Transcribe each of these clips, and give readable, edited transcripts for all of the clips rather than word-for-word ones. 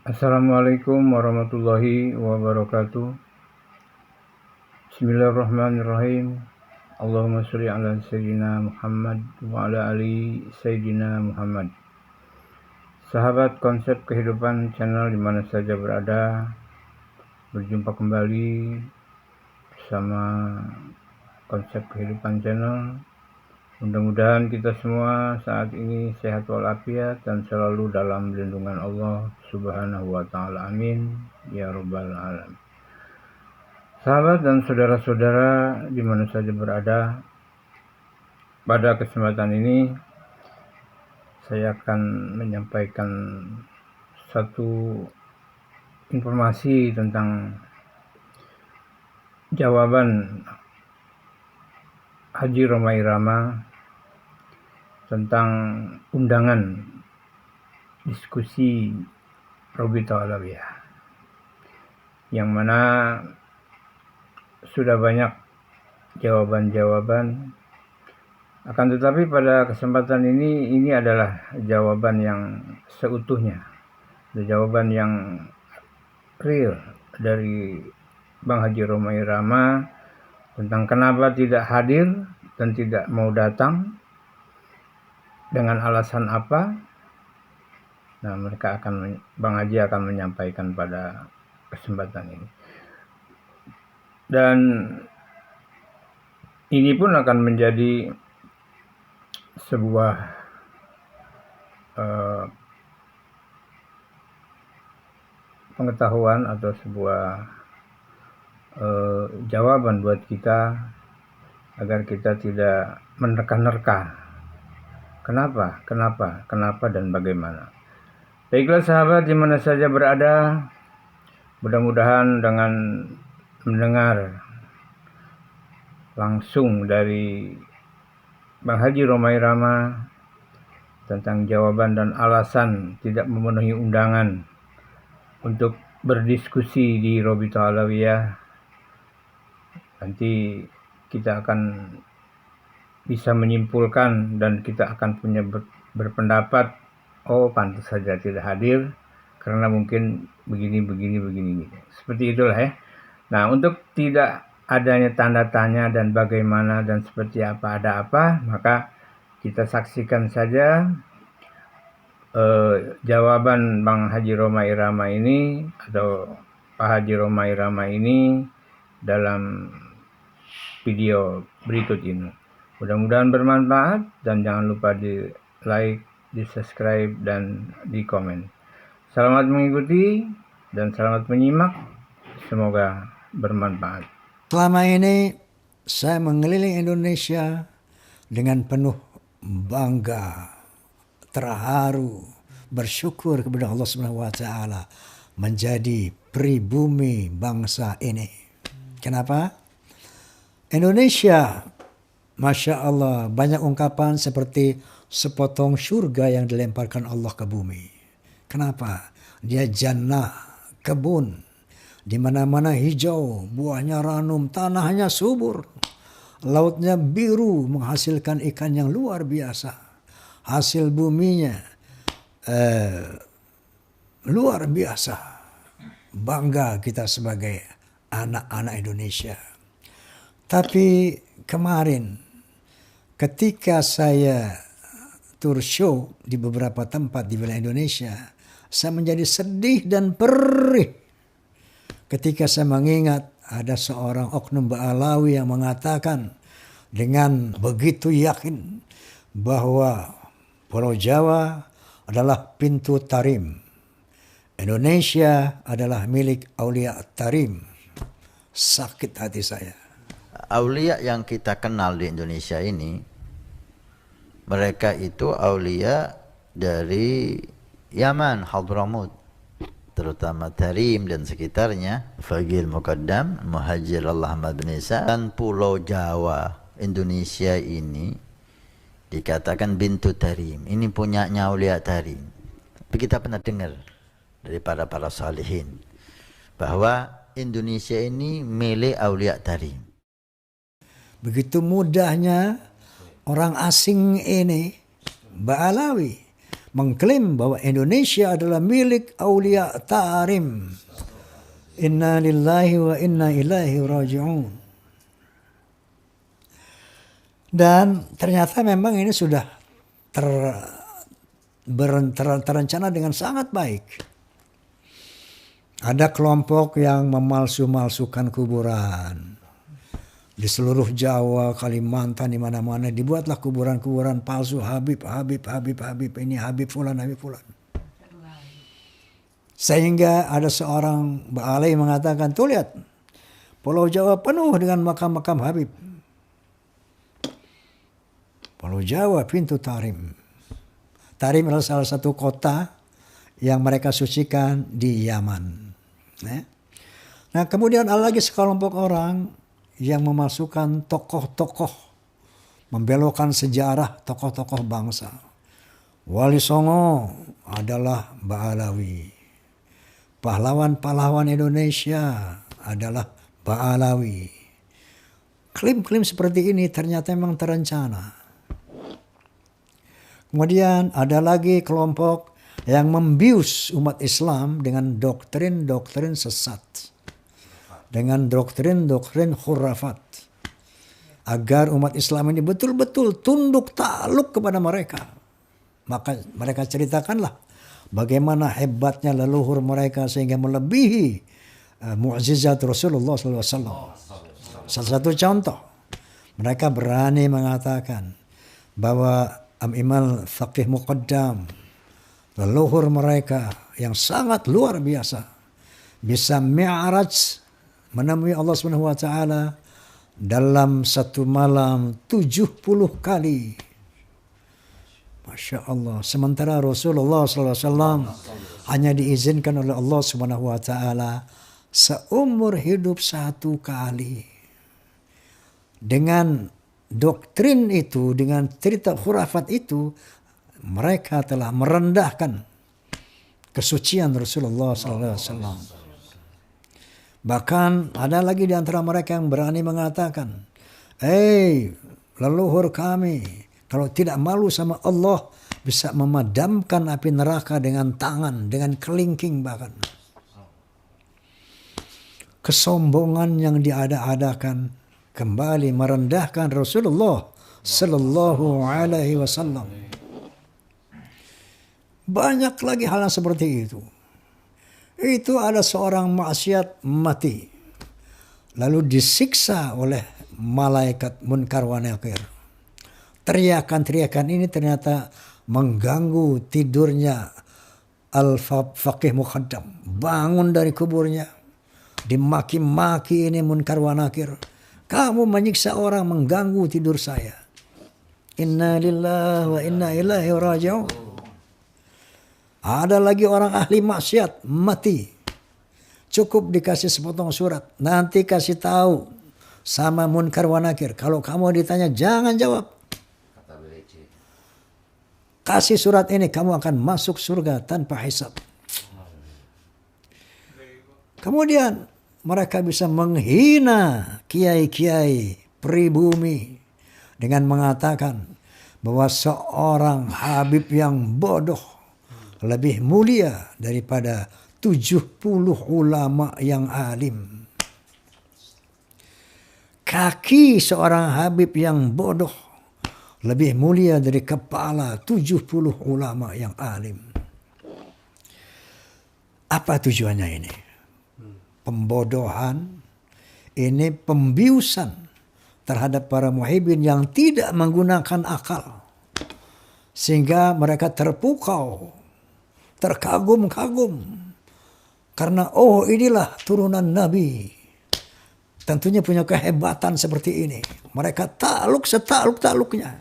Assalamualaikum warahmatullahi wabarakatuh. Bismillahirrahmanirrahim. Allahumma sholli ala sayyidina Muhammad wa ala ali sayyidina Muhammad. Sahabat konsep kehidupan channel di mana saja berada, berjumpa kembali bersama konsep kehidupan channel. Mudah-mudahan kita semua saat ini sehat walafiat dan selalu dalam lindungan Allah Subhanahu wa taala. Amin ya rabbal alamin. Sahabat dan saudara-saudara di mana saja berada, pada kesempatan ini saya akan menyampaikan satu informasi tentang jawaban Haji Rhoma Irama tentang undangan diskusi Robito Alawiyah, yang mana sudah banyak jawaban-jawaban, akan tetapi pada kesempatan ini adalah jawaban yang seutuhnya, jawaban yang real dari Bang Haji Rhoma Irama tentang kenapa tidak hadir dan tidak mau datang, dengan alasan apa. Nah, Bang Haji akan menyampaikan pada kesempatan ini. Dan ini pun akan menjadi sebuah pengetahuan atau sebuah jawaban buat kita agar kita tidak menerka-nerka kenapa dan bagaimana. Baiklah sahabat di mana saja berada, mudah-mudahan dengan mendengar langsung dari Bang Haji Rhoma Irama tentang jawaban dan alasan tidak memenuhi undangan untuk berdiskusi di Robito Alawiyah, nanti kita akan bisa menyimpulkan dan kita akan punya berpendapat, oh pantas saja tidak hadir karena mungkin begini. Seperti itulah ya. Nah, untuk tidak adanya tanda tanya dan bagaimana dan seperti apa ada apa, maka kita saksikan saja jawaban Bang Haji Rhoma Irama ini atau Pak Haji Rhoma Irama ini dalam video berikut ini. Mudah-mudahan bermanfaat dan jangan lupa di like, di subscribe, dan di komen. Selamat mengikuti dan selamat menyimak. Semoga bermanfaat. Selama ini saya mengelilingi Indonesia dengan penuh bangga, terharu, bersyukur kepada Allah Subhanahu wa taala menjadi pribumi bangsa ini. Kenapa? Indonesia, Masya Allah, banyak ungkapan seperti sepotong surga yang dilemparkan Allah ke bumi. Kenapa? Dia jannah, kebun, di mana-mana hijau, buahnya ranum, tanahnya subur, lautnya biru, menghasilkan ikan yang luar biasa. Hasil buminya luar biasa. Bangga kita sebagai anak-anak Indonesia. Tapi kemarin ketika saya tour show di beberapa tempat di wilayah Indonesia, saya menjadi sedih dan perih ketika saya mengingat ada seorang oknum Ba'alawi yang mengatakan dengan begitu yakin bahwa Pulau Jawa adalah pintu tarim, Indonesia adalah milik Aulia Tarim. Sakit hati saya. Aulia yang kita kenal di Indonesia ini, mereka itu aulia dari Yaman, Hadramut, terutama Tarim dan sekitarnya, Fagil Muqaddam, Muhajir Allah Ahmad bin Isa, dan Pulau Jawa Indonesia ini dikatakan bintu Tarim. Ini punyanya Aulia Tarim. Tapi kita pernah dengar dari para salihin bahwa Indonesia ini milik Aulia Tarim. Begitu mudahnya orang asing ini, Ba'alawi, mengklaim bahwa Indonesia adalah milik Aulia Tarim. Inna lillahi wa inna ilaihi raji'un. Dan ternyata memang ini sudah terencana dengan sangat baik. Ada kelompok yang memalsu-malsukan kuburan. Di seluruh Jawa, Kalimantan, di mana-mana dibuatlah kuburan-kuburan palsu. Habib, ini Habib Fulan. Sehingga ada seorang ba'alai mengatakan, tuh lihat, Pulau Jawa penuh dengan makam-makam Habib. Pulau Jawa, pintu Tarim. Tarim adalah salah satu kota yang mereka sucikan di Yaman. Nah, kemudian ada lagi sekelompok orang yang memasukkan tokoh-tokoh, membelokkan sejarah tokoh-tokoh bangsa. Wali Songo adalah Ba'alawi. Pahlawan-pahlawan Indonesia adalah Ba'alawi. Klaim-klaim seperti ini ternyata memang terencana. Kemudian ada lagi kelompok yang membius umat Islam dengan doktrin-doktrin sesat. Dengan doktrin-doktrin khurafat. Agar umat Islam ini betul-betul tunduk takluk kepada mereka. Maka mereka ceritakanlah bagaimana hebatnya leluhur mereka sehingga melebihi mukjizat Rasulullah SAW. Salah satu contoh, mereka berani mengatakan bahwa Imam Faqih Muqaddam, leluhur mereka yang sangat luar biasa, bisa mi'raj menemui Allah Subhanahu wa taala dalam satu malam 70 kali. Masya Allah. Sementara Rasulullah SAW hanya diizinkan oleh Allah Subhanahu wa taala seumur hidup 1 kali. Dengan doktrin itu, dengan cerita khurafat itu, mereka telah merendahkan kesucian Rasulullah SAW. Bahkan ada lagi di antara mereka yang berani mengatakan, leluhur kami, kalau tidak malu sama Allah, bisa memadamkan api neraka dengan tangan, dengan kelingking bahkan. Kesombongan yang diada-adakan kembali merendahkan Rasulullah Sallallahu Alaihi Wasallam. Banyak lagi hal yang seperti itu. Itu ada seorang maksiat mati, lalu disiksa oleh malaikat Munkar wa Nakir. Teriakan-teriakan ini ternyata mengganggu tidurnya Al-Faqih Muqaddam. Bangun dari kuburnya, dimaki-maki ini Munkar wa Nakir. Kamu menyiksa orang, mengganggu tidur saya. Inna lillahi wa inna ilaihi raji'un. Ada lagi orang ahli maksiat mati. Cukup dikasih sepotong surat. Nanti kasih tahu sama Munkar wa Nakir. Kalau kamu ditanya jangan jawab. Kasih surat ini, kamu akan masuk surga tanpa hisab. Kemudian mereka bisa menghina kiai-kiai pribumi dengan mengatakan bahwa seorang Habib yang bodoh lebih mulia daripada 70 ulama yang alim. Kaki seorang Habib yang bodoh lebih mulia dari kepala 70 ulama yang alim. Apa tujuannya ini? Pembodohan, ini pembiusan terhadap para muhibbin yang tidak menggunakan akal. Sehingga mereka terpukau, terkagum-kagum. Karena inilah turunan Nabi. Tentunya punya kehebatan seperti ini. Mereka takluk setakluk-takluknya.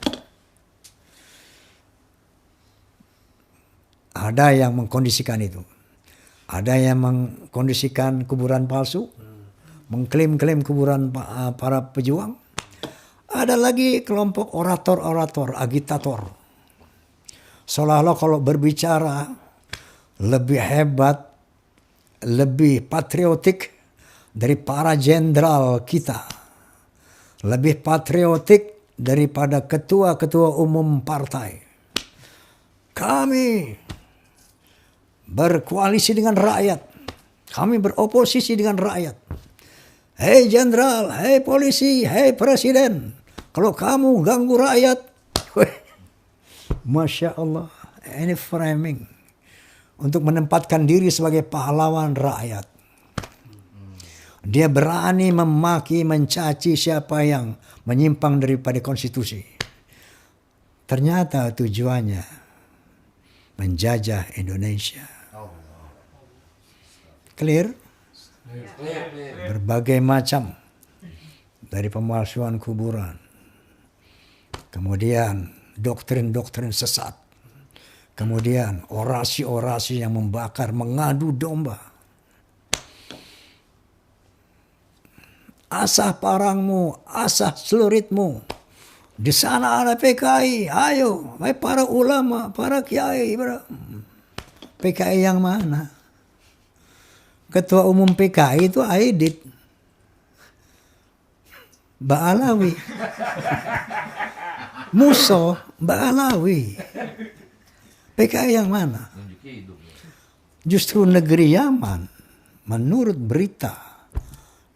Ada yang mengkondisikan itu. Ada yang mengkondisikan kuburan palsu. Mengklaim-klaim kuburan para pejuang. Ada lagi kelompok orator-orator, agitator. Seolah-olah kalau berbicara lebih hebat, lebih patriotik dari para jenderal kita. Lebih patriotik daripada ketua-ketua umum partai. Kami berkoalisi dengan rakyat. Kami beroposisi dengan rakyat. Hei jenderal, hei polisi, hei presiden. Kalau kamu ganggu rakyat, Masya Allah, ini framing untuk menempatkan diri sebagai pahlawan rakyat. Dia berani memaki, mencaci siapa yang menyimpang daripada konstitusi. Ternyata tujuannya menjajah Indonesia. Clear? Berbagai macam, dari pemalsuan kuburan, kemudian doktrin-doktrin sesat, kemudian orasi-orasi yang membakar, mengadu domba. Asah parangmu, asah celuritmu. Di sana ada PKI, ayo, para ulama, para kiai. PKI yang mana? Ketua umum PKI itu Aidit Ba'alawi. Muso Ba'alawi. PKI yang mana? Justru negeri Yaman, menurut berita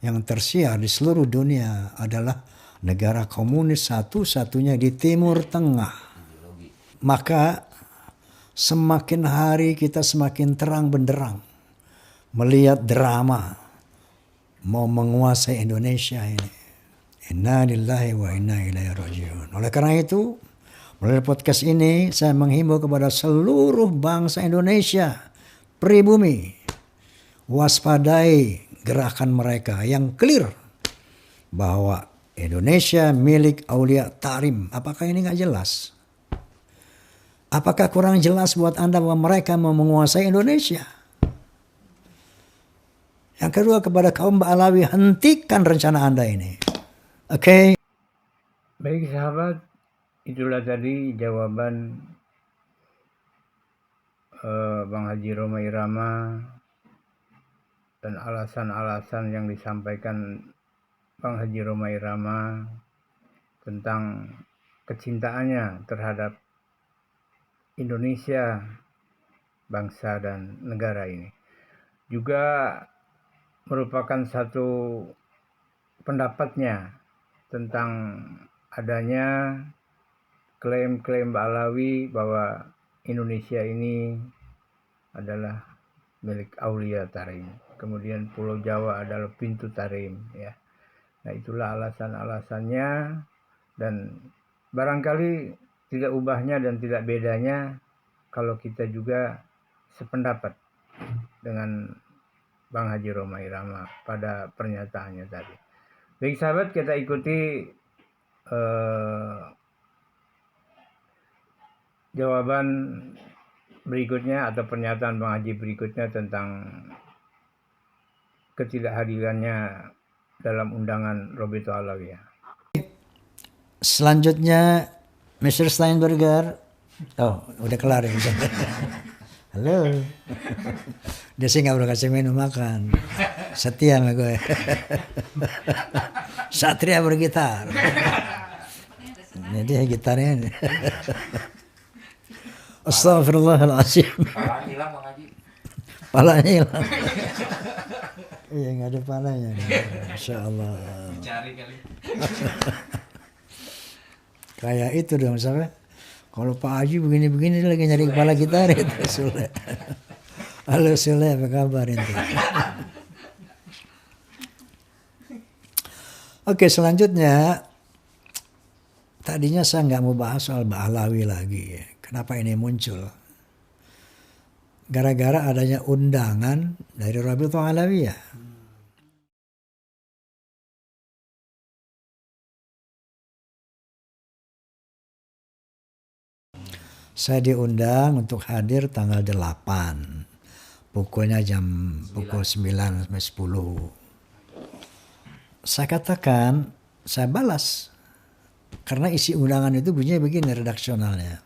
yang tersiar di seluruh dunia, adalah negara komunis satu-satunya di Timur Tengah. Maka semakin hari kita semakin terang benderang melihat drama mau menguasai Indonesia ini. Inna lillahi wa inna ilaihi raji'un. Oleh karena itu, melalui podcast ini saya menghimbau kepada seluruh bangsa Indonesia, pribumi, waspadai gerakan mereka yang clear bahwa Indonesia milik Aulia Tarim. Apakah ini nggak jelas? Apakah kurang jelas buat Anda bahwa mereka mau menguasai Indonesia? Yang kedua, kepada kaum Ba'alawi, hentikan rencana Anda ini. Oke? Baik sahabat, itulah tadi jawaban Bang Haji Roma Irama dan alasan-alasan yang disampaikan Bang Haji Roma Irama tentang kecintaannya terhadap Indonesia, bangsa dan negara ini. Juga merupakan satu pendapatnya tentang adanya klaim-klaim Ba'alawi bahwa Indonesia ini adalah milik Aulia Tarim. Kemudian Pulau Jawa adalah pintu Tarim, ya. Nah, itulah alasan-alasannya, dan barangkali tidak ubahnya dan tidak bedanya kalau kita juga sependapat dengan Bang Haji Roma Irama pada pernyataannya tadi. Baik sahabat, kita ikuti jawaban berikutnya atau pernyataan Bang Haji berikutnya tentang ketidakhadirannya dalam undangan Robitul Alawiyah. Selanjutnya Mr. Steinberger. Oh, udah kelar ya. Halo. Dia sih gak perlu kasih minum makan. Setia sama gue. Satria bergitar. Ini dia gitarnya. Astagfirullahaladzim. Palanya hilang Bang Haji. Palanya hilang. Iya, gak ada palanya. Masya Allah. Cari kali. Kayak itu dong, misalnya. Kalau Pak Haji begini-begini, dia lagi nyari kepala gitar itu. Sule. Halo Sule, apa kabar itu? Oke, selanjutnya. Tadinya saya nggak mau bahas soal Ba'alawi lagi. Kenapa ini muncul? Gara-gara adanya undangan dari Rabitul Alawiyah. Saya diundang untuk hadir tanggal 8. Pukul 9 sampai 10. Saya katakan, saya balas. Karena isi undangan itu bunyinya begini redaksionalnya.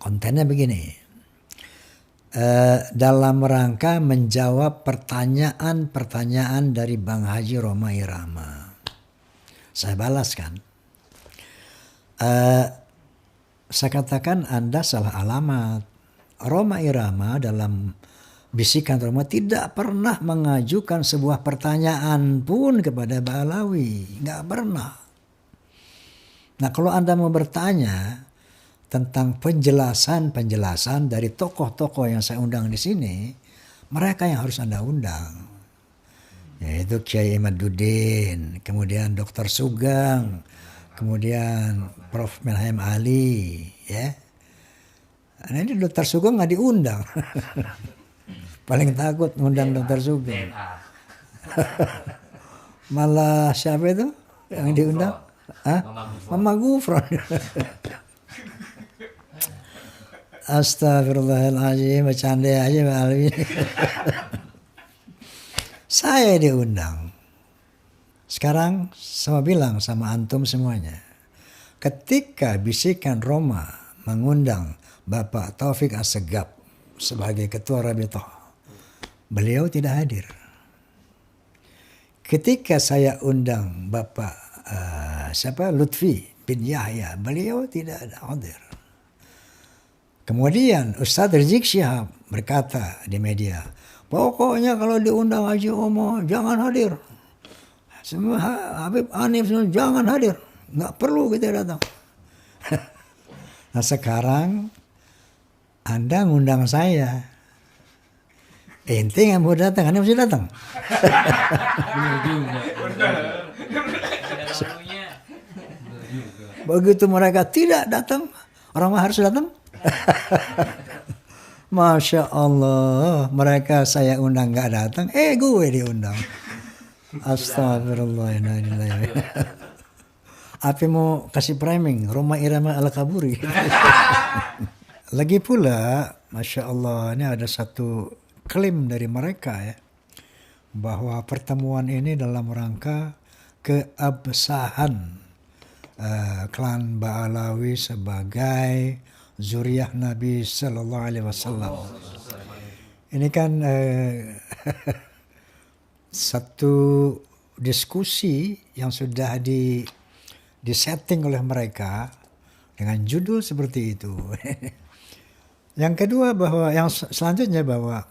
Kontennya begini. Dalam rangka menjawab pertanyaan-pertanyaan dari Bang Haji Roma Irama. Saya balas kan. saya katakan Anda salah alamat. Roma Irama dalam bisikan Roma tidak pernah mengajukan sebuah pertanyaan pun kepada Ba'alawi. Nggak pernah. Nah kalau Anda mau bertanya tentang penjelasan dari tokoh-tokoh yang saya undang di sini, mereka yang harus Anda undang. Yaitu Kiai Imaduddin, kemudian Dr. Sugeng, kemudian Prof. Menahim Ali, ya. Nah ini Dr. Sugeng nggak diundang. Paling takut ngundang Dr. Sugeng. Malah siapa itu yang diundang? Mama Gufron. Astagfirullahaladzim, bercanda aja Pak Alwi. Saya diundang. Sekarang saya bilang sama antum semuanya. Ketika bisikan Roma mengundang Bapak Taufik Assegaf sebagai ketua Rabithah, beliau tidak hadir. Ketika saya undang Bapak Lutfi bin Yahya, beliau tidak hadir. Kemudian Ustadz Rizik Syihab berkata di media, pokoknya kalau diundang Haji Omo jangan hadir. Semua Habib Hanif jangan hadir. Nggak perlu kita datang. Nah sekarang Anda ngundang saya. Ente nggak mau datang, Anda mesti datang. Begitu mereka tidak datang, orang harus datang. Masya Allah, mereka saya undang nggak datang, gue diundang. Astagfirullahaladzim. Apa mau kasih framing Roma Irama Al-Kaburi? Lagi pula, Masya Allah, ini ada satu klaim dari mereka ya, bahwa pertemuan ini dalam rangka keabsahan klan Ba'alawi sebagai zuriyah Nabi Sallallahu Alaihi Wasallam. Ini kan satu diskusi yang sudah disetting oleh mereka dengan judul seperti itu. Yang kedua bahwa yang selanjutnya bahwa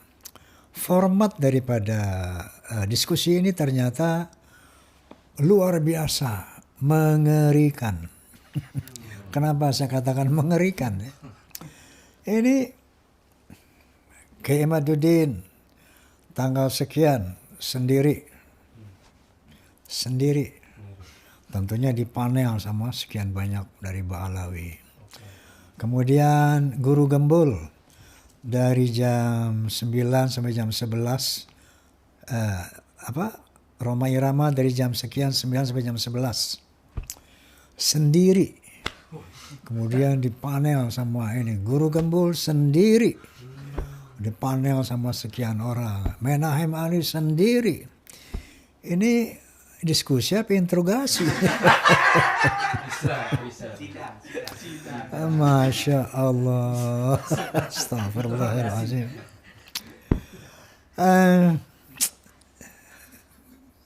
format daripada diskusi ini ternyata luar biasa mengerikan. Kenapa saya katakan mengerikan? Ini Kiai Imaduddin tanggal sekian sendiri. Tentunya dipanel sama sekian banyak dari Ba'alawi. Kemudian Guru Gembul dari jam 9 sampai jam 11. Roma Irama dari jam sekian 9 sampai jam 11. Sendiri. Kemudian dipanel sama ini Guru Gembul sendiri, dipanel sama sekian orang. Menahim Ali sendiri. Ini diskusi apa interogasi? Bisa. Masya Allah. Astagfirullahaladzim.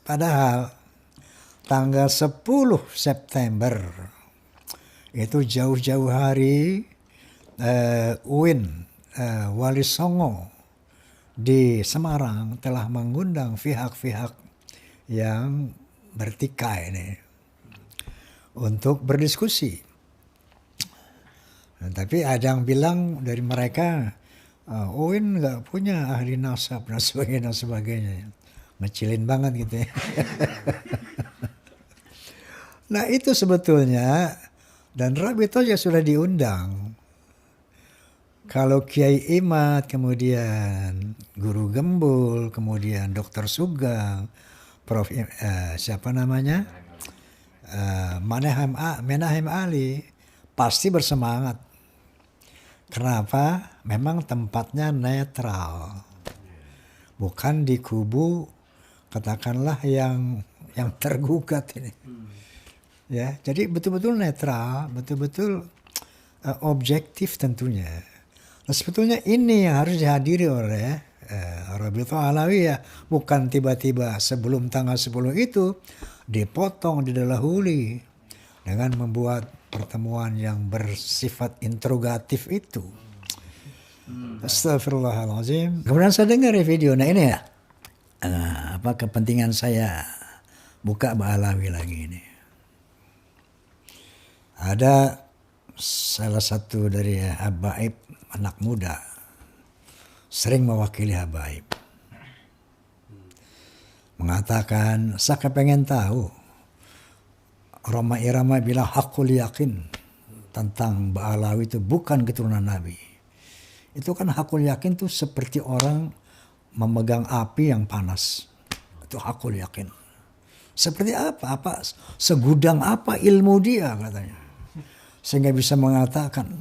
Padahal tanggal 10 September itu jauh-jauh hari UIN Wali Songo di Semarang telah mengundang pihak-pihak yang bertikai ini untuk berdiskusi. Nah, tapi ada yang bilang dari mereka UIN nggak punya ahli nasab dan sebagainya. Ngecilin banget gitu ya. Nah itu sebetulnya. Dan Rabithah ya sudah diundang. Kalau Kiai Imad, kemudian Guru Gembul, kemudian Dr. Sugeng, Prof. Menahim Ali, pasti bersemangat. Kenapa? Memang tempatnya netral. Bukan di kubu, katakanlah yang tergugat ini. Ya, jadi betul-betul netral, betul-betul objektif tentunya. Nah, sebetulnya ini yang harus dihadiri oleh Rabithah Alawiyah, bukan tiba-tiba sebelum tanggal 10 itu dipotong, didahului dengan membuat pertemuan yang bersifat interrogatif itu. Astagfirullahaladzim. Kemudian saya dengar video. Nah ini ya, apa kepentingan saya buka Ba'alawi lagi ini. Ada salah satu dari habaib anak muda sering mewakili habaib. Mengatakan, saya kepengen tahu. Roma Irama bilang hakul yakin tentang Ba'alawi itu bukan keturunan Nabi. Itu kan hakul yakin tuh seperti orang memegang api yang panas. Itu hakul yakin. Seperti apa? Segudang apa ilmu dia katanya. Sehingga bisa mengatakan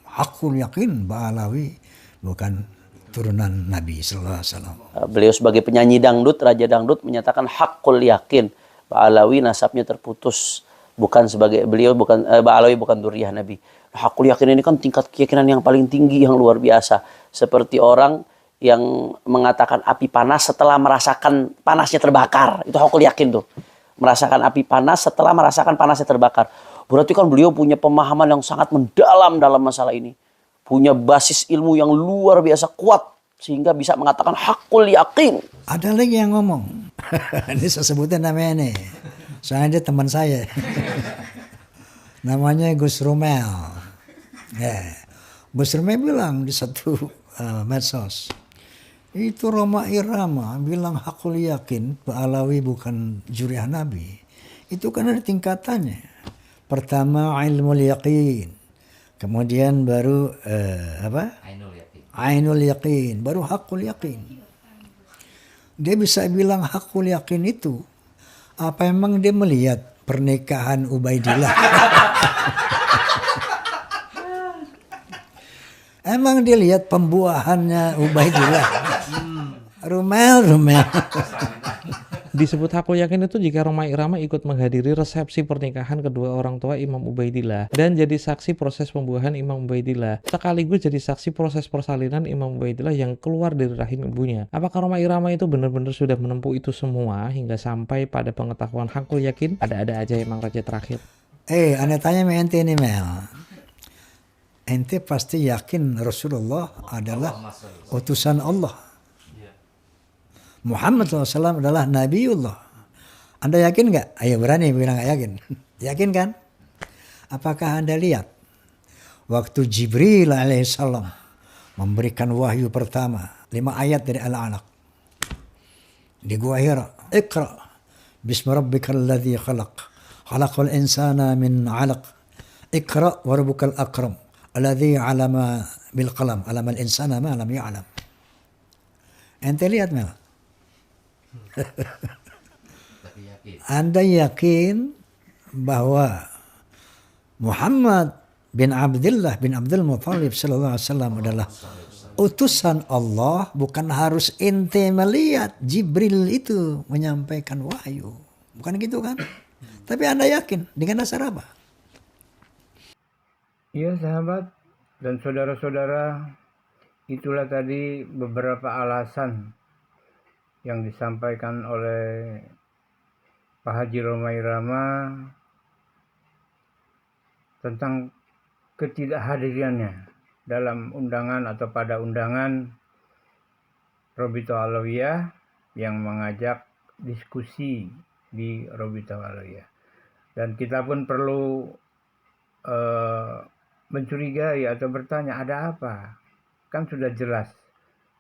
hakul yakin Ba'alawi bukan turunan Nabi sallallahu alaihi wasallam. Beliau sebagai penyanyi dangdut, raja dangdut menyatakan hakul yakin Ba'alawi nasabnya terputus, bukan sebagai Ba'alawi bukan duriyah Nabi. Hakul yakin ini kan tingkat keyakinan yang paling tinggi, yang luar biasa. Seperti orang yang mengatakan api panas setelah merasakan panasnya terbakar. Itu hakul yakin tuh. Merasakan api panas setelah merasakan panasnya terbakar. Berarti kan beliau punya pemahaman yang sangat mendalam dalam masalah ini. Punya basis ilmu yang luar biasa kuat. Sehingga bisa mengatakan hakul yakin. Ada lagi yang ngomong. Ini saya sebutin namanya nih. Soalnya dia teman saya. Namanya Gus Romel. Gus Romel bilang di satu medsos. Itu Roma Irama bilang hakul yakin Ba'alawi bukan juriyah Nabi. Itu kan ada tingkatannya. Pertama ilmul yakin. Kemudian baru Ainul yakin. Baru hakul yakin. Dia bisa bilang hakul yakin itu. Apa emang dia melihat pernikahan Ubaidillah? Emang dia lihat pembuahannya Ubaidillah? Rumel. Disebut hakul yakin itu jika Roma Irama ikut menghadiri resepsi pernikahan kedua orang tua Imam Ubaidillah dan jadi saksi proses pembuahan Imam Ubaidillah, sekaligus jadi saksi proses persalinan Imam Ubaidillah yang keluar dari rahim ibunya. Apakah Roma Irama itu benar-benar sudah menempuh itu semua hingga sampai pada pengetahuan hakul yakin? Ada-ada aja emang raja terakhir. Ane tanya sama ente ini Mel. Ente pasti yakin Rasulullah adalah utusan Allah. Muhammad SAW adalah Nabiullah. Anda yakin nggak? Ayo berani bilang nggak yakin. Yakin kan? Apakah Anda lihat waktu Jibril alaihissalam memberikan wahyu pertama 5 ayat dari Al-Alaq di Gua Hira. Iqra bismi rabbikal ladzi khalaq. Khalaqal insana min 'alaq. Iqra wa rabbukal akram. Alladzi 'allama bil qalam. 'Allama al insana ma lam ya'lam. Ente lihat Mel? Anda yakin bahwa Muhammad bin Abdullah bin Abdul Muthalib sallallahu alaihi wasallam adalah utusan Allah, bukan harus ente melihat Jibril itu menyampaikan wahyu. Bukan gitu kan? Tapi Anda yakin dengan dasar apa? Iya sahabat dan saudara-saudara, itulah tadi beberapa alasan yang disampaikan oleh Pak Haji Roma Irama tentang ketidakhadirannya dalam undangan atau pada undangan Robito Alawiyah yang mengajak diskusi di Robito Alawiyah. Dan kita pun perlu mencurigai atau bertanya ada apa? Kan sudah jelas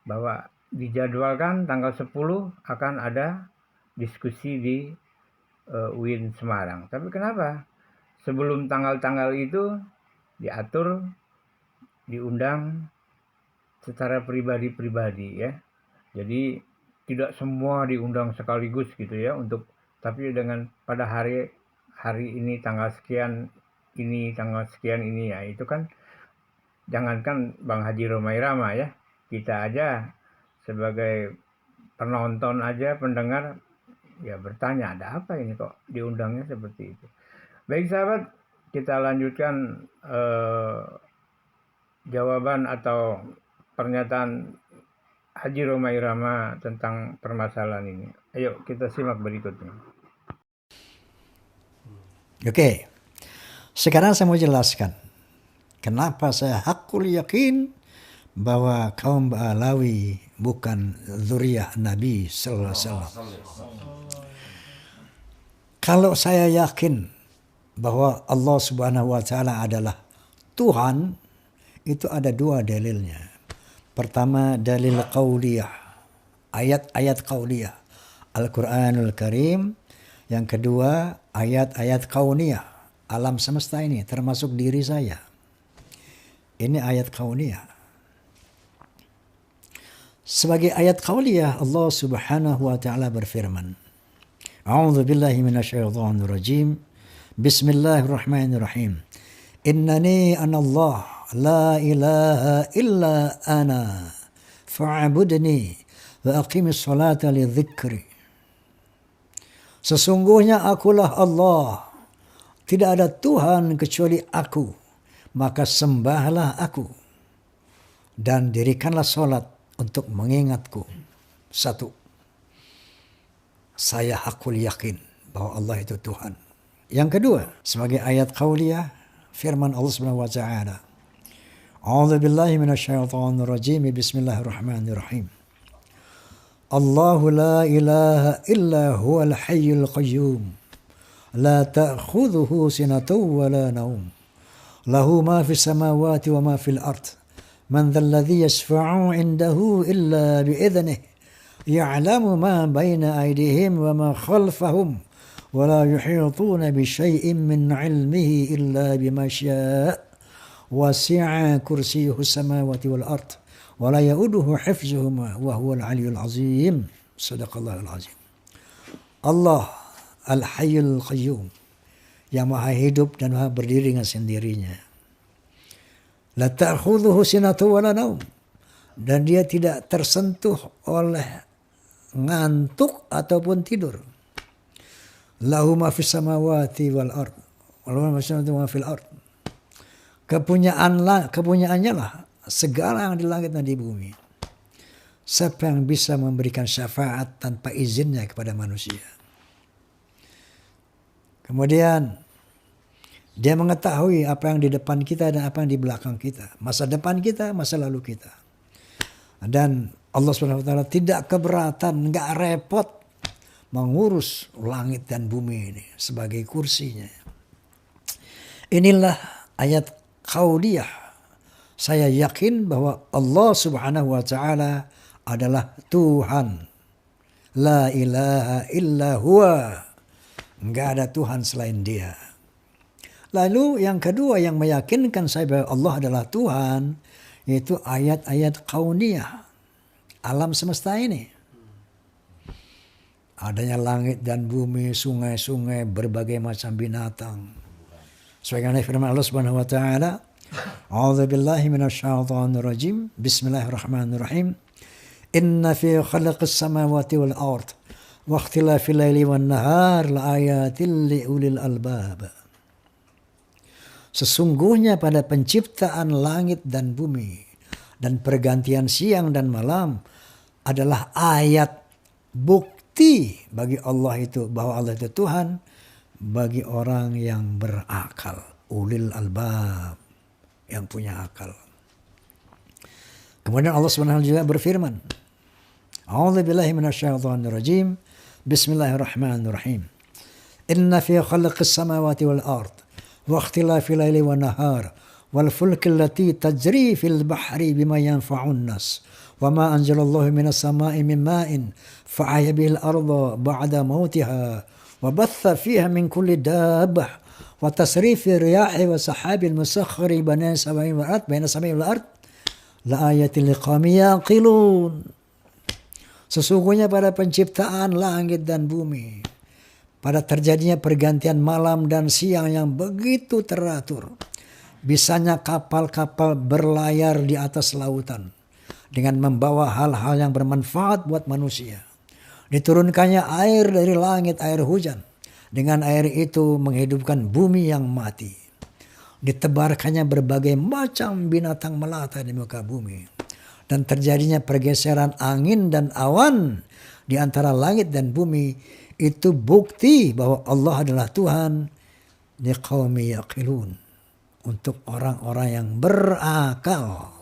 bahwa dijadwalkan tanggal 10 akan ada diskusi di UIN Semarang. Tapi kenapa sebelum tanggal-tanggal itu diatur, diundang secara pribadi-pribadi ya. Jadi tidak semua diundang sekaligus gitu ya, tapi dengan pada hari ini tanggal sekian ini, tanggal sekian ini ya. Itu kan jangankan Bang Haji Roma Irama ya, kita aja sebagai penonton aja, pendengar ya bertanya ada apa ini kok diundangnya seperti itu. Baik sahabat, kita lanjutkan jawaban atau pernyataan Haji Roma Irama tentang permasalahan ini. Ayo kita simak berikutnya. Oke. Sekarang saya mau jelaskan kenapa saya hakul yakin bahwa kaum Ba'alawi bukan zuriyah Nabi sallallahu alaihi wasallam. Kalau saya yakin bahwa Allah Subhanahu wa taala adalah Tuhan, itu ada dua dalilnya. Pertama, dalil qauliyah, ayat-ayat qauliyah, Al-Qur'anul Karim. Yang kedua, ayat-ayat kauniyah, alam semesta ini termasuk diri saya. Ini ayat kauniyah. Sebagai ayat kauniyah, Allah Subhanahu wa taala berfirman, A'udzu billahi minasyaitonir rajim. Bismillahirrahmanirrahim. Innani anallah la ilaha illa ana fa'budni wa aqimis salata li dzikri. Sesungguhnya akulah Allah, tidak ada Tuhan kecuali aku, maka sembahlah aku dan dirikanlah sholat untuk mengingatku. Satu, saya hakul yakin bahwa Allah itu Tuhan. Yang kedua, sebagai ayat qauliyah, firman Allah Subhanahu wa taala, A'udzu billahi minasyaitonir rajim. Bismillahirrahmanirrahim. Allahu la ilaha illa huwal hayyul qayyum. La ta'khudhuhu sinatun wa la nawm. Lahu ma fis samawati wa ma fil ard. Man dhal ladzi yashfa'u 'indahu illa bi'idhnihi. Ya'lamu ma baina aydihim wa ma khalfahum. Wa la yuhituna bi syai'in min 'ilmihi illa bima syaa'. Wasi'a kursiyyuhu samawati wal ard. ولا يؤوده حفظهما وهو العلي العظيم. صدق الله العظيم. Allah Al-Hayyul Qayyum, yang maha hidup dan maha berdiri dengan sendirinya. La ta'khudhuhu sinatun wa la naum, dan dia tidak tersentuh oleh ngantuk ataupun tidur. Lahu ma fis samawati wal ard. Lahu ma fis samawati wa fil ard. Kepunyaannya lah segala yang di langit dan di bumi. Siapa yang bisa memberikan syafaat tanpa izinnya kepada manusia? Kemudian dia mengetahui apa yang di depan kita dan apa yang di belakang kita. Masa depan kita, masa lalu kita. Dan Allah SWT tidak keberatan, nggak repot mengurus langit dan bumi ini sebagai kursinya. Inilah ayat qauliyah. Saya yakin bahwa Allah Subhanahu wa taala adalah Tuhan. La ilaha illa huwa. Enggak ada Tuhan selain Dia. Lalu yang kedua yang meyakinkan saya bahwa Allah adalah Tuhan, yaitu ayat-ayat kauniyah, alam semesta ini. Adanya langit dan bumi, sungai-sungai, berbagai macam binatang. Sebagaimana firman Allah Subhanahu wa taala, A'udzu billahi minasyaitonir rajim. Bismillahirrahmanirrahim. Inna fi khalaqis samawati wal ard wa ikhtilafil laili wan nahar laayatil liulil albab. Sesungguhnya pada penciptaan langit dan bumi dan pergantian siang dan malam adalah ayat bukti bagi Allah itu bahwa Allah itu Tuhan bagi orang yang berakal, ulil albab, yang punya akal. Kemudian Allah Subhanahu juga berfirman, A'udzu billahi minasyaitonir rajim. Bismillahirrahmanirrahim. Inna fi khalqis samawati wal ard wa ikhtilafil laili wan nahar wal fulki allati tajri fil bahri bima yanfa'un nas wa ma anzalallahu minas sama'i min ma'in fa'ahya bihil arda ba'da mautiha wa batha fiha min kulli dabbah wa tasrifi riyahi wa sahabil musakhkhari baina samai wal ard la ayatin liqaumin yaqilun. Sesungguhnya pada penciptaan langit dan bumi, pada terjadinya pergantian malam dan siang yang begitu teratur, bisanya kapal-kapal berlayar di atas lautan dengan membawa hal-hal yang bermanfaat buat manusia. Diturunkannya air dari langit, air hujan. Dengan air itu menghidupkan bumi yang mati. Ditebarkannya berbagai macam binatang melata di muka bumi. Dan terjadinya pergeseran angin dan awan di antara langit dan bumi. Itu bukti bahwa Allah adalah Tuhan liqaumi yaqilun, untuk orang-orang yang berakal.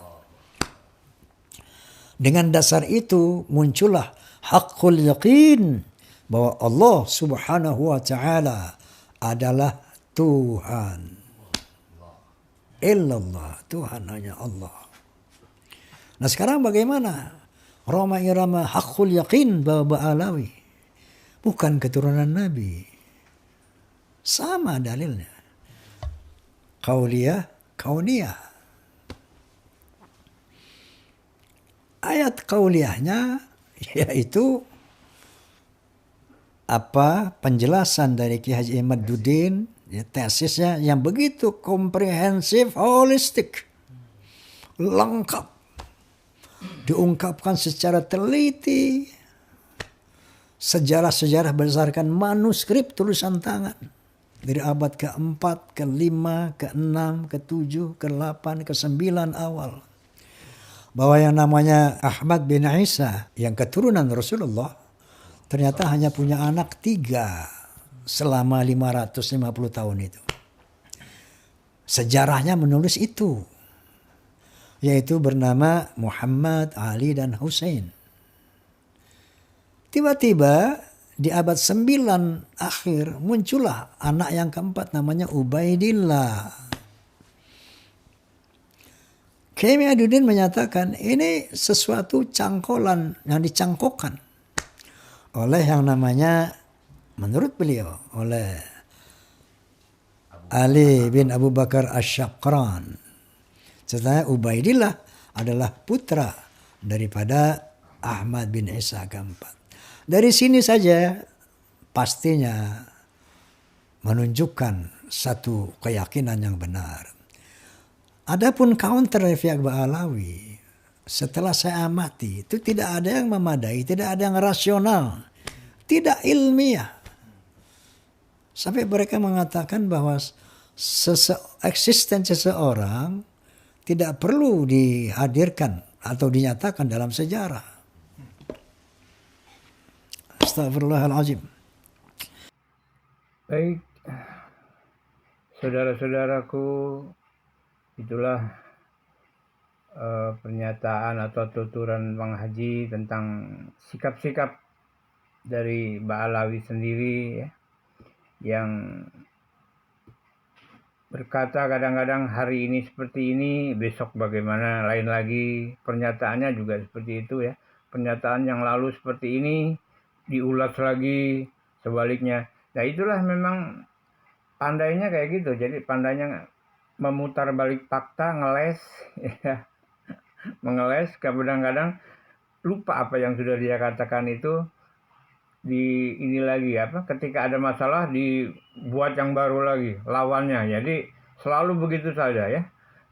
Dengan dasar itu muncullah haqqul yaqin bahwa Allah Subhanahu wa taala adalah Tuhan. Illallah, Tuhan hanya Allah. Nah sekarang bagaimana? Roma Irama haqqul yaqin bahwa Ba'alawi bukan keturunan Nabi. Sama dalilnya. Qauliyah, kauniyah. Ayat qauliyahnya yaitu penjelasan dari Ki Haji Imaduddin, tesisnya yang begitu komprehensif, holistik, lengkap, diungkapkan secara teliti, sejarah-sejarah berdasarkan manuskrip tulisan tangan dari abad ke-4, ke-5, ke-6, ke-7, ke-8, ke-9 awal. Bahwa yang namanya Ahmad bin Isa yang keturunan Rasulullah ternyata hanya punya anak 3 selama 550 tahun itu. Sejarahnya menulis itu, yaitu bernama Muhammad, Ali, dan Hussein. Tiba-tiba di abad 9 akhir muncullah anak yang keempat namanya Ubaidillah. Kiai Imaduddin menyatakan ini sesuatu cangkolan yang dicangkokkan oleh yang namanya, menurut beliau, oleh Ali bin Abu Bakar Asy-Syaqran. Setelah Ubaidillah adalah putra daripada Ahmad bin Isa keempat. Dari sini saja pastinya menunjukkan satu keyakinan yang benar. Adapun counter dari pihak Ba'alawi, setelah saya amati, itu tidak ada yang memadai, tidak ada yang rasional, tidak ilmiah. Sampai mereka mengatakan bahwa eksistensi seseorang tidak perlu dihadirkan atau dinyatakan dalam sejarah. Astagfirullahaladzim. Baik, saudara-saudaraku, itulah pernyataan atau tuturan Bang Haji tentang sikap-sikap dari Ba'alawi sendiri ya, yang berkata kadang-kadang hari ini seperti ini, besok bagaimana lain lagi. Pernyataannya juga seperti itu ya. Pernyataan yang lalu seperti ini diulas lagi sebaliknya. Nah itulah memang pandainya kayak gitu. Jadi pandainya memutar balik fakta, ngeles, ya, mengeles, kadang-kadang lupa apa yang sudah dia katakan itu, di ini lagi ketika ada masalah dibuat yang baru lagi lawannya. Jadi selalu begitu saja ya,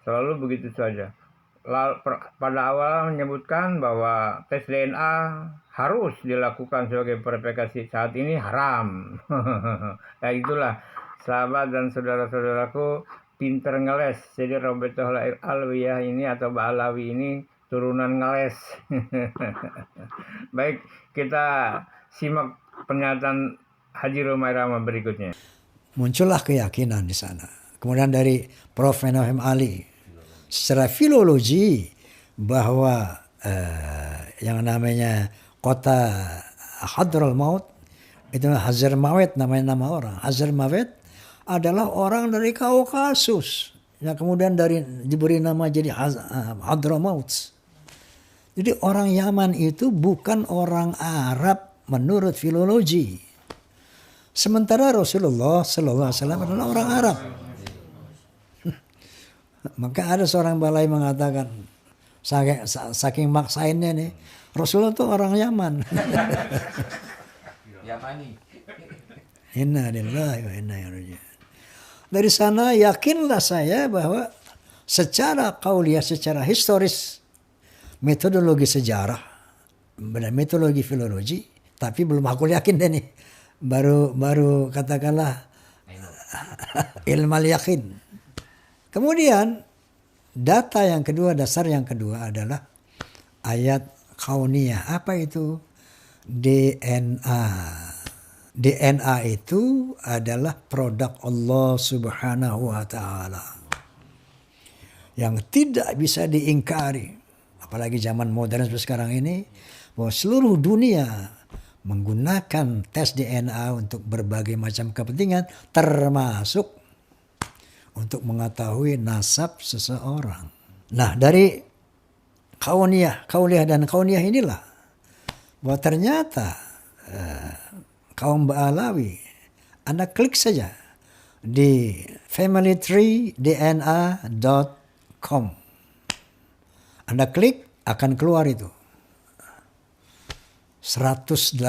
selalu begitu saja. Pada awal menyebutkan bahwa tes DNA harus dilakukan sebagai verifikasi, saat ini haram. Nah itulah sahabat dan saudara-saudaraku, pinter ngeles. Jadi Robetuh Alwiyah ini atau Ba'alawi ini turunan ngeles. Baik, kita simak pernyataan Haji Roma Irama berikutnya. Muncullah keyakinan di sana. Kemudian dari Prof. Menahem Ali secara filologi bahwa yang namanya kota Hadramaut itu Hazarmawet, namanya nama orang. Hazarmawet adalah orang dari Kaukasus yang kemudian diberi nama jadi Hadramaut. Jadi orang Yaman itu bukan orang Arab menurut filologi. Sementara Rasulullah Sallallahu Alaihi Wasallam adalah orang Arab. Maka ada seorang balai mengatakan, saking maksainnya nih, Rasulullah itu orang Yaman. Yamani. Inna lillahi wa inna ilaihi raji'un. Dari sana yakinlah saya bahwa secara qauliyah, secara historis, metodologi sejarah, metodologi filologi, tapi belum aku yakin deh nih. Baru katakanlah ilmal yakin. Kemudian data yang kedua, dasar yang kedua adalah ayat kauniyah. Apa itu? DNA. DNA itu adalah produk Allah Subhanahu wa Ta'ala yang tidak bisa diingkari, apalagi zaman modern seperti sekarang ini, bahwa seluruh dunia menggunakan tes DNA untuk berbagai macam kepentingan, termasuk untuk mengetahui nasab seseorang. Nah, dari kauniyah dan kauniyah inilah bahwa ternyata kaum Ba'alawi, Anda klik saja di familytreedna.com. Anda klik, akan keluar itu 180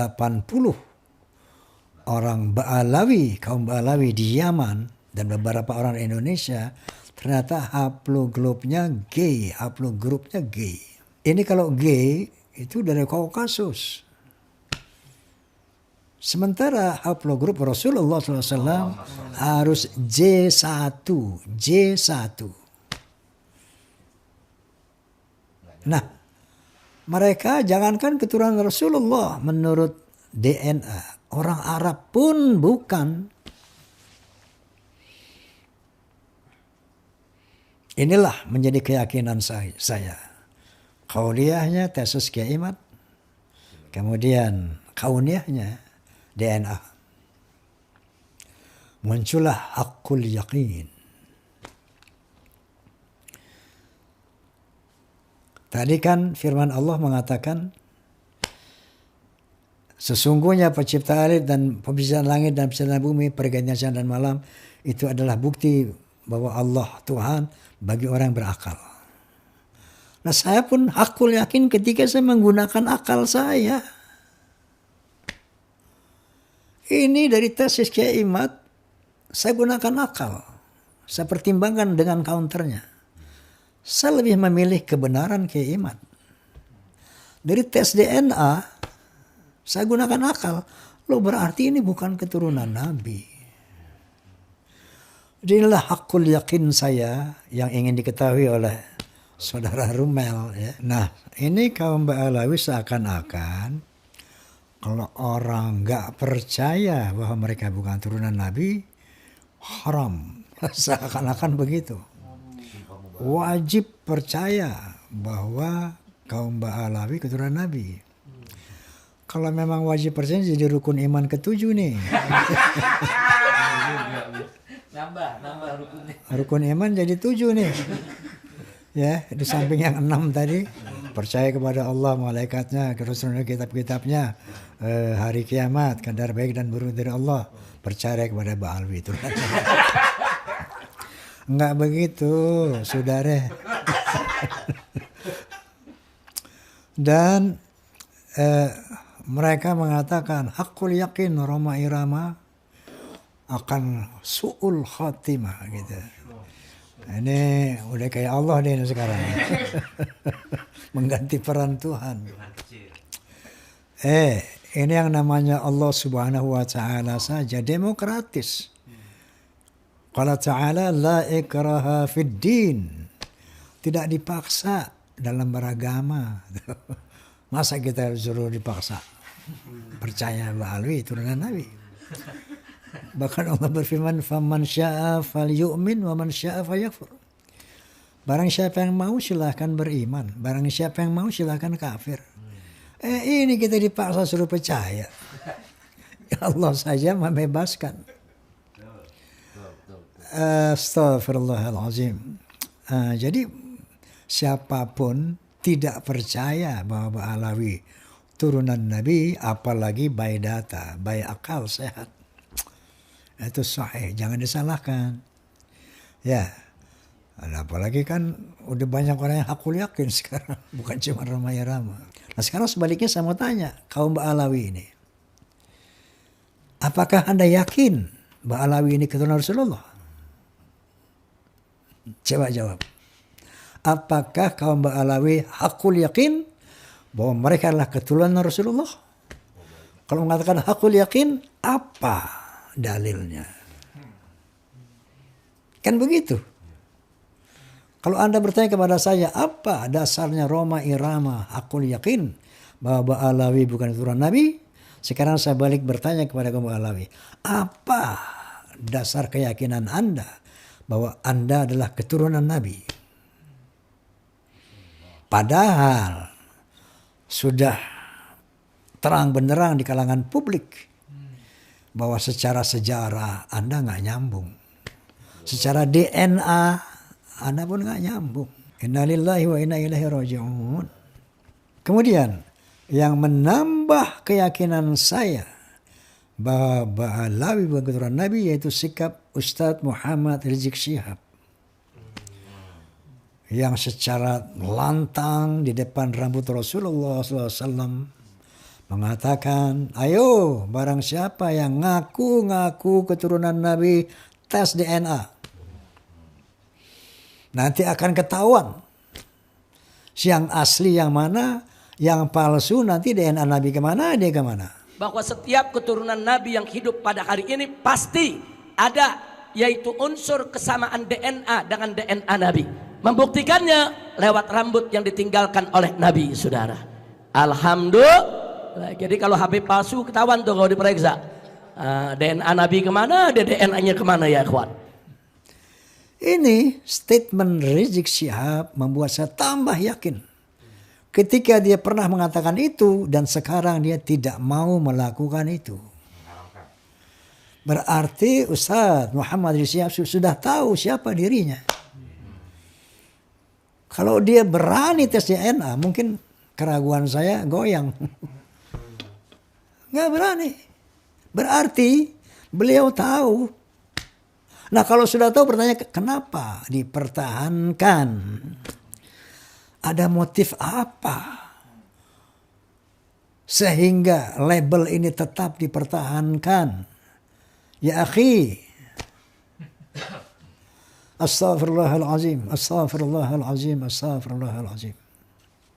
orang Ba'alawi, kaum Ba'alawi di Yaman dan beberapa orang di Indonesia, ternyata haplogrupnya gay, haplogrupnya gay. Ini kalau gay itu dari Kaukasus. Sementara haplogrup Rasulullah SAW harus J1. Nah, mereka jangankan keturunan Rasulullah menurut DNA, orang Arab pun bukan. Inilah menjadi keyakinan saya. Qauliyahnya tesis Kiai Imad, kemudian kauniyahnya DNA. Muncullah haqqul yaqin. Tadi kan firman Allah mengatakan, sesungguhnya pencipta dan penciptaan langit dan penciptaan bumi, pergantian siang dan malam, itu adalah bukti bahwa Allah Tuhan bagi orang yang berakal. Nah, saya pun hakul yakin ketika saya menggunakan akal saya. Ini dari tesis Kiai Imad, saya gunakan akal. Saya pertimbangkan dengan counternya. Saya lebih memilih kebenaran Kiai Imad. Dari tes DNA, saya gunakan akal. Loh, berarti ini bukan keturunan Nabi. Inilah hakul yakin saya yang ingin diketahui oleh saudara Rumel. Ya. Nah, ini kaum Ba'alawi seakan-akan kalau orang nggak percaya bahwa mereka bukan turunan Nabi, haram. Seakan-akan begitu. Wajib percaya bahwa kaum Ba'alawi keturunan Nabi. Kalau memang wajib percaya jadi rukun iman ke-7 nih. Nambah rukunnya. Rukun iman jadi 7 nih. Ya, di samping yang 6 tadi, percaya kepada Allah, malaikatnya, Rasulnya, kitab-kitabnya, hari kiamat, kadar baik dan buruk dari Allah, percaya kepada Ba'alawi itu. Enggak begitu, saudara. Dan mereka mengatakan hakul yakin Roma Irama akan su'ul khatimah gitu. Ini udah kayak Allah deh sekarang. Mengganti peran Tuhan. Ini yang namanya Allah Subhanahu wa Ta'ala saja demokratis. Qala ta'ala la ikraha fid din. Tidak dipaksa dalam beragama. Masa kita suruh dipaksa? Percaya Ba'alawi turunan Nabi. Bahkan Allah berfirman, faman syaa falyu'min wa man syaa falyakfur. Barang siapa yang mau silahkan beriman, barang siapa yang mau silahkan kafir. Ini kita dipaksa suruh percaya. Allah saja membebaskan. Astaghfirullahalazim. Jadi siapapun tidak percaya bahwa Ba'alawi turunan Nabi, apalagi by data, by akal sehat. Itu sahih, jangan disalahkan. Ya, apalagi kan udah banyak orang yang hakul yakin sekarang, bukan cuma Roma Irama. Nah sekarang sebaliknya saya mau tanya kaum Ba'alawi ini, apakah Anda yakin Ba'alawi ini keturunan Rasulullah? Coba jawab. Apakah kaum Ba'alawi hakul yakin bahwa mereka adalah keturunan Rasulullah? Kalau mengatakan hakul yakin, apa dalilnya? Kan begitu. Kalau Anda bertanya kepada saya, apa dasarnya Roma Irama hakul yakin bahwa Ba'alawi bukan keturunan Nabi? Sekarang saya balik bertanya kepada kaum Alawi, apa dasar keyakinan Anda bahwa Anda adalah keturunan Nabi? Padahal sudah terang benderang di kalangan publik bahwa secara sejarah Anda nggak nyambung. Secara DNA Anda pun nggak nyambung. Innalillahi wa inna ilaihi raji'un. Kemudian yang menambah keyakinan saya bahwa Ba'alawi bukan keturunan Nabi yaitu sikap Ustadz Muhammad Rizik Syihab yang secara lantang di depan rambut Rasulullah SAW mengatakan, ayo barang siapa yang ngaku keturunan Nabi tes DNA. Nanti akan ketahuan yang asli yang mana, yang palsu nanti DNA Nabi kemana, dia kemana. Bahwa setiap keturunan Nabi yang hidup pada hari ini pasti ada, yaitu unsur kesamaan DNA dengan DNA Nabi. Membuktikannya lewat rambut yang ditinggalkan oleh Nabi, saudara. Alhamdulillah. Jadi kalau Habib palsu ketahuan tuh kalau diperiksa. DNA Nabi kemana, DNA-nya kemana ya ikhwan. Ini statement Rizik Syihab membuat saya tambah yakin. Ketika dia pernah mengatakan itu dan sekarang dia tidak mau melakukan itu. Berarti Ustadz Muhammad Rizik Syihab sudah tahu siapa dirinya. Kalau dia berani tes DNA, mungkin keraguan saya goyang. Nggak berani. Berarti beliau tahu. Nah kalau sudah tahu bertanya kenapa dipertahankan? Ada motif apa? Sehingga label ini tetap dipertahankan. Ya akhi. Astaghfirullahalazim. Astaghfirullahalazim. Astaghfirullahalazim.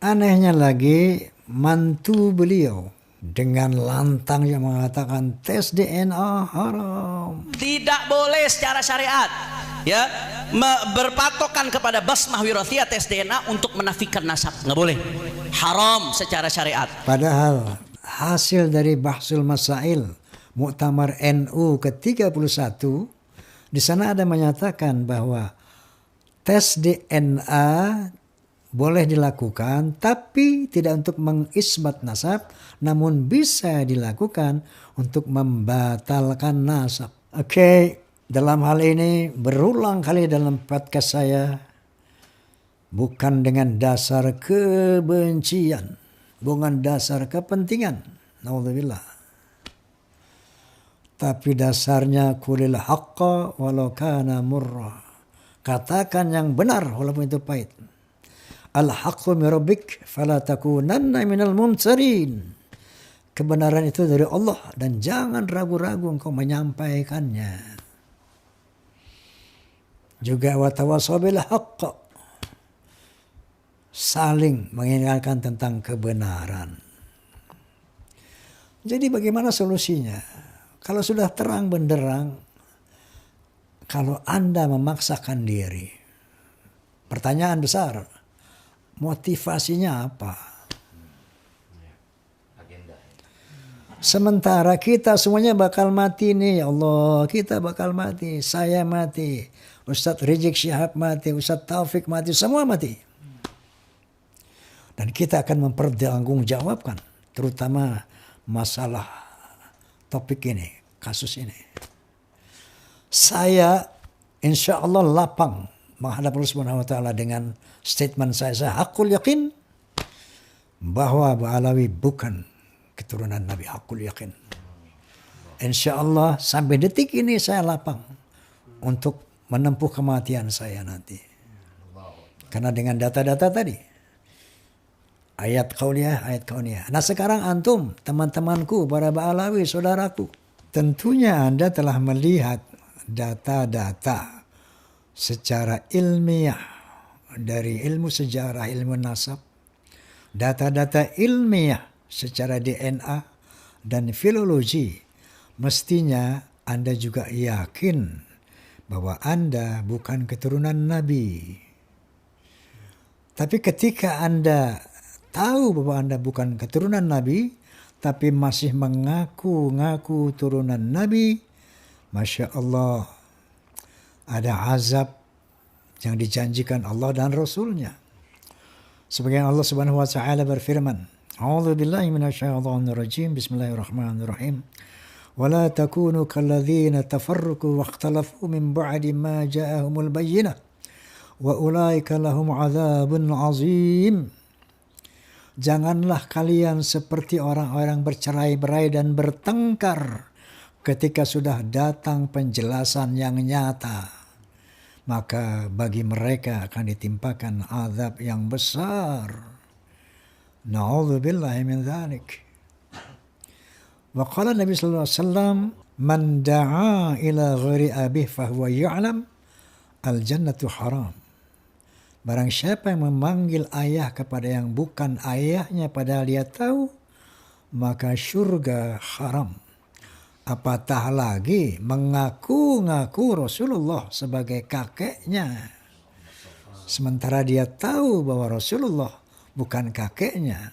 Anehnya lagi mantu beliau dengan lantang yang mengatakan tes DNA haram. Tidak boleh secara syariat, ya, berpatokan kepada basmah wirathiyah tes DNA untuk menafikan nasab, nggak boleh. Haram secara syariat. Padahal hasil dari Bahsul Masail Muktamar NU ke-31 di sana ada menyatakan bahwa tes DNA boleh dilakukan tapi tidak untuk mengisbat nasab, namun bisa dilakukan untuk membatalkan nasab. Oke, dalam hal ini berulang kali dalam podcast saya bukan dengan dasar kebencian, bukan dasar kepentingan, naudzubillah. Tapi dasarnya kulil haqqa walau kana murra. Katakan yang benar walaupun itu pahit. Al-haqqu min rabbik fala takunanna minal mumtarin. Kebenaran itu dari Allah dan jangan ragu-ragu engkau menyampaikannya. Juga wa tawassaw bil haqq. Saling mengingatkan tentang kebenaran. Jadi bagaimana solusinya? Kalau sudah terang benderang, kalau Anda memaksakan diri, pertanyaan besar, motivasinya apa? Sementara kita semuanya bakal mati nih, ya Allah, kita bakal mati, saya mati, Ustadz Rizik Syihab mati, Ustadz Taufik mati, semua mati. Dan kita akan mempertanggungjawabkan, terutama masalah topik ini, kasus ini. Saya insya Allah lapang menghadap Allah Subhanahu wa Ta'ala dengan statement saya hakul yakin bahwa Ba'alawi bukan keturunan Nabi, hakul yakin. Insya Allah sampai detik ini saya lapang untuk menempuh kematian saya nanti. Karena dengan data-data tadi, ayat kauniyah. Nah sekarang antum, teman-temanku, para Ba'alawi, saudaraku, tentunya Anda telah melihat data-data secara ilmiah dari ilmu sejarah, ilmu nasab, data-data ilmiah secara DNA dan filologi. Mestinya Anda juga yakin bahwa Anda bukan keturunan Nabi. Tapi ketika Anda tahu bahwa Anda bukan keturunan Nabi, tapi masih mengaku-ngaku turunan Nabi, Masya Allah, ada azab yang dijanjikan Allah dan Rasulnya. Sebagian Allah Subhanahu wa taala berfirman, A'udzu billahi minasyaitonir rajim. Bismillahirrahmanirrahim. Wala takunu kalladzina tafarraqu wakhtalafu min ba'di ma ja'ahumul bayyinah wa ulaika lahum 'adzabun 'azim. Janganlah kalian seperti orang-orang bercerai-berai dan bertengkar ketika sudah datang penjelasan yang nyata. Maka bagi mereka akan ditimpakan azab yang besar. Na'udzubillahi min dzalik. Wa qala Nabi sallallahu alaihi wasallam, "Man da'a ila ghairi abih fahuwa ya'lam al-jannatu haram." Barang siapa yang memanggil ayah kepada yang bukan ayahnya padahal dia tahu, maka surga haram. Apatah lagi mengaku-ngaku Rasulullah sebagai kakeknya. Sementara dia tahu bahwa Rasulullah bukan kakeknya.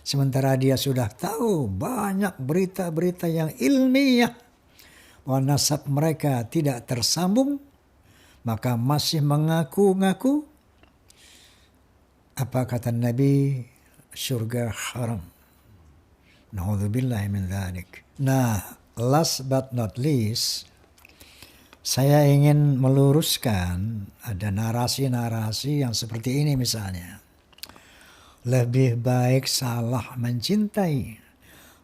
Sementara dia sudah tahu banyak berita-berita yang ilmiah bahwa nasab mereka tidak tersambung, maka masih mengaku-ngaku. Apa kata Nabi? Surga haram. Na'udzubillahi min dzalik. Nah, last but not least, saya ingin meluruskan ada narasi-narasi yang seperti ini misalnya. Lebih baik salah mencintai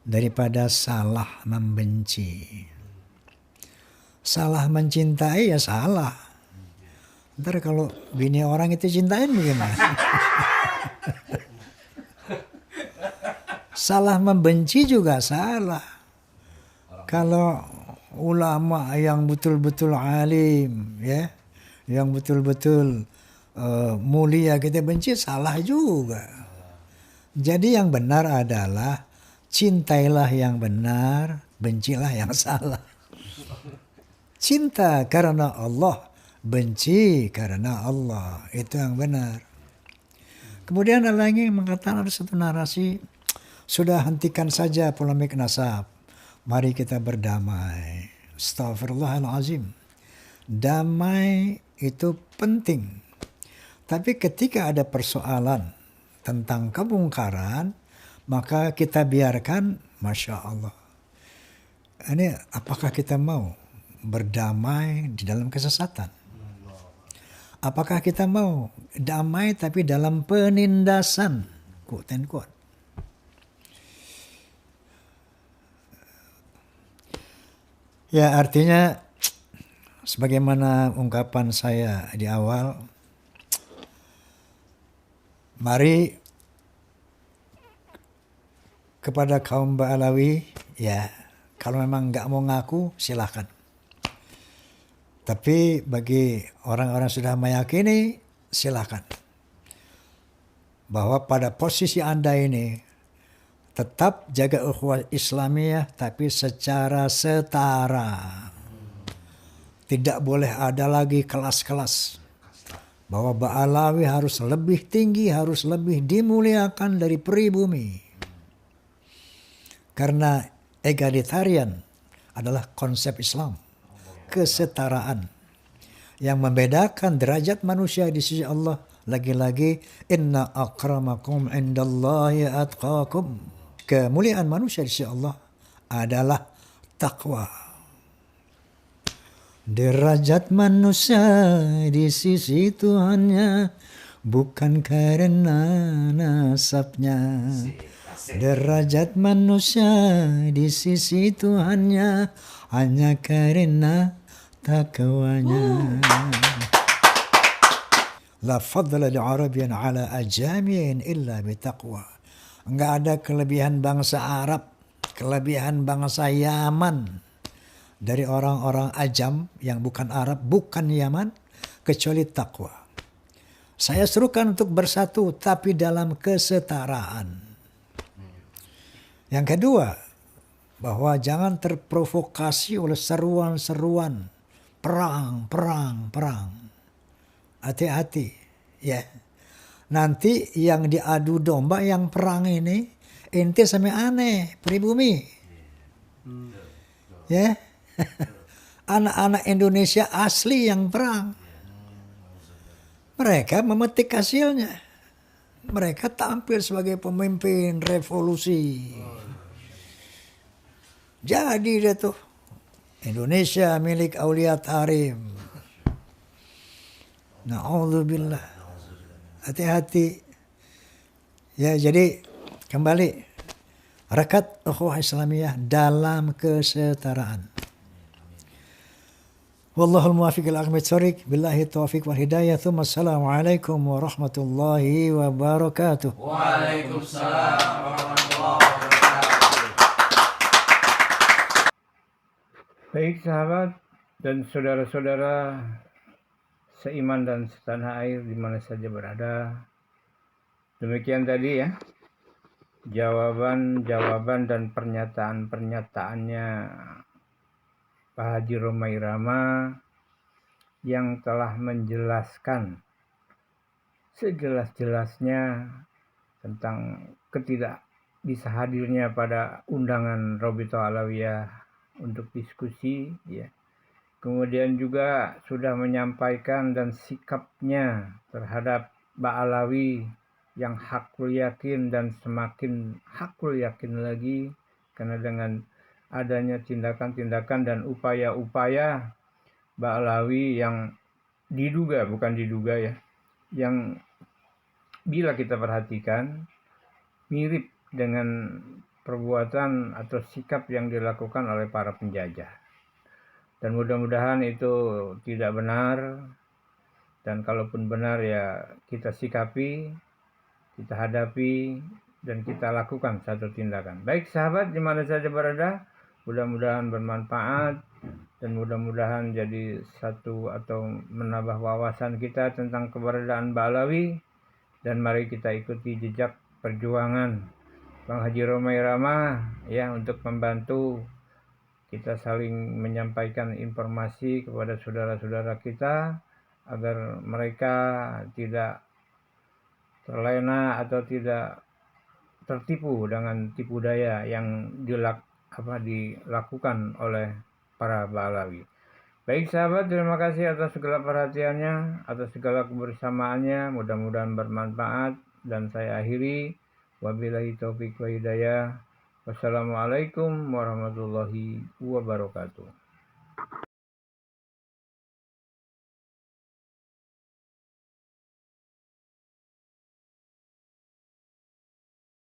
daripada salah membenci. Salah mencintai ya salah. Ntar kalau bini orang itu cintain bagaimana? Salah membenci juga salah. Kalau ulama yang betul-betul alim, ya, yang betul-betul mulia kita benci, salah juga. Jadi yang benar adalah cintailah yang benar, bencilah yang salah. Cinta karena Allah, benci karena Allah, itu yang benar. Kemudian ada lagi yang mengatakan ada satu narasi, sudah hentikan saja polemik nasab. Mari kita berdamai. Astaghfirullahalazim. Damai itu penting. Tapi ketika ada persoalan tentang kemungkaran, maka kita biarkan, Masya Allah. Ini apakah kita mau berdamai di dalam kesesatan? Apakah kita mau damai tapi dalam penindasan? Quote and quote. Ya, artinya sebagaimana ungkapan saya di awal, mari kepada kaum Ba'alawi, ya kalau memang nggak mau ngaku silahkan. Tapi bagi orang-orang sudah meyakini, silahkan. Bahwa pada posisi Anda ini, tetap jaga ukhuwah Islamiyah tapi secara setara. Tidak boleh ada lagi kelas-kelas. Bahwa Ba'alawi harus lebih tinggi, harus lebih dimuliakan dari pribumi. Karena egalitarian adalah konsep Islam. Kesetaraan. Yang membedakan derajat manusia di sisi Allah. Lagi-lagi, inna akramakum indallahi atqakum. Kemuliaan manusia di sisi Allah adalah takwa. Derajat manusia di sisi Tuhannya bukan karena nasabnya. Derajat manusia di sisi Tuhannya hanya karena takwanya. La fadla li Arabian ala ajamiin illa bitaqwa. Enggak ada kelebihan bangsa Arab, kelebihan bangsa Yaman dari orang-orang Ajam yang bukan Arab, bukan Yaman, kecuali takwa. Saya serukan untuk bersatu tapi dalam kesetaraan. Yang kedua, bahwa jangan terprovokasi oleh seruan-seruan perang, perang, perang. Hati-hati, ya. Nanti yang diadu domba, yang perang ini, ente sampai aneh pribumi. Ya. Anak-anak Indonesia asli yang perang. Mereka memetik hasilnya. Mereka tampil sebagai pemimpin revolusi. Jadi dia tuh Indonesia milik Aulia Tarim. Na'udzubillah. Hati-hati. Ya, jadi kembali Harekat Ukhuwah Islamiyah dalam kesetaraan. Wallahul muwaffiq ila aqwamit thoriq. Billahi taufiq wal hidayah. Tsumma assalamualaikum warahmatullahi wabarakatuh. Waalaikumsalam warahmatullahi wabarakatuh. Baik sahabat dan saudara-saudara seiman dan setanah air di mana saja berada. Demikian tadi ya, jawaban dan pernyataan-pernyataannya Pak Haji Roma Irama yang telah menjelaskan sejelas-jelasnya tentang ketidak bisa hadirnya pada undangan Robito Alawiyah untuk diskusi ya. Kemudian juga sudah menyampaikan dan sikapnya terhadap Ba'alawi yang hakul yakin dan semakin hakul yakin lagi karena dengan adanya tindakan-tindakan dan upaya-upaya Ba'alawi yang bukan diduga ya, yang bila kita perhatikan mirip dengan perbuatan atau sikap yang dilakukan oleh para penjajah. Dan mudah-mudahan itu tidak benar, dan kalaupun benar ya kita sikapi, kita hadapi, dan kita lakukan satu tindakan. Baik sahabat di mana saja berada, mudah-mudahan bermanfaat dan mudah-mudahan jadi satu atau menambah wawasan kita tentang keberadaan Ba'alawi, dan mari kita ikuti jejak perjuangan Bang Haji Roma Irama ya untuk membantu kita saling menyampaikan informasi kepada saudara-saudara kita agar mereka tidak terlena atau tidak tertipu dengan tipu daya yang dilakukan oleh para Ba'alawi. Baik sahabat, terima kasih atas segala perhatiannya, atas segala kebersamaannya. Mudah-mudahan bermanfaat dan saya akhiri. Wabillahi taufiq wa hidayah. Wassalamualaikum warahmatullahi wabarakatuh.